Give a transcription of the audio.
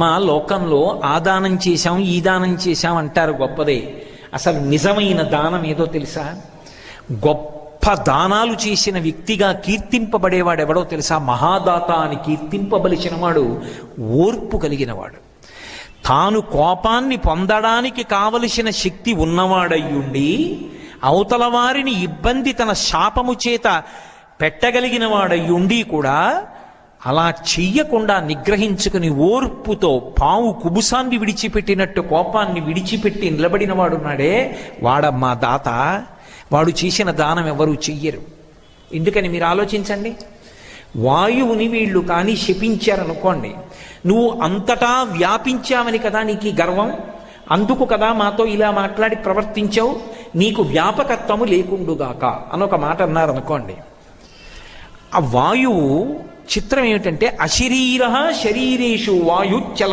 మా లోకంలో ఆ దానం చేశాం ఈ దానం చేశాం అంటారు, గొప్పదే. అసలు నిజమైన దానం ఏదో తెలుసా? గొప్ప దానాలు చేసిన వ్యక్తిగా కీర్తింపబడేవాడు ఎవడో తెలుసా? మహాదాత అని కీర్తింపబలిచిన వాడు ఓర్పు కలిగినవాడు. తాను కోపాన్ని పొందడానికి కావలసిన శక్తి ఉన్నవాడయ్యుండి అవతల వారిని ఇబ్బంది తన శాపము చేత పెట్టగలిగిన వాడయ్యుండి కూడా అలా చెయ్యకుండా నిగ్రహించుకుని ఓర్పుతో పావు కుబుసాన్ని విడిచిపెట్టినట్టు కోపాన్ని విడిచిపెట్టి నిలబడిన వాడున్నాడే, వాడమ్మా దాత. వాడు చేసిన దానం ఎవరు చెయ్యరు. ఎందుకని మీరు ఆలోచించండి. వాయువుని వీళ్ళు కానీ శపించారనుకోండి, నువ్వు అంతటా వ్యాపించావని కదా నీకు ఈ గర్వం, అందుకు కదా మాతో ఇలా మాట్లాడి ప్రవర్తించావు, నీకు వ్యాపకత్వము లేకుండుగాక అని ఒక మాట అన్నారనుకోండి. ఆ వాయువు చిత్రం ఏమిటంటే అశరీర శరీరేషు వాయు చల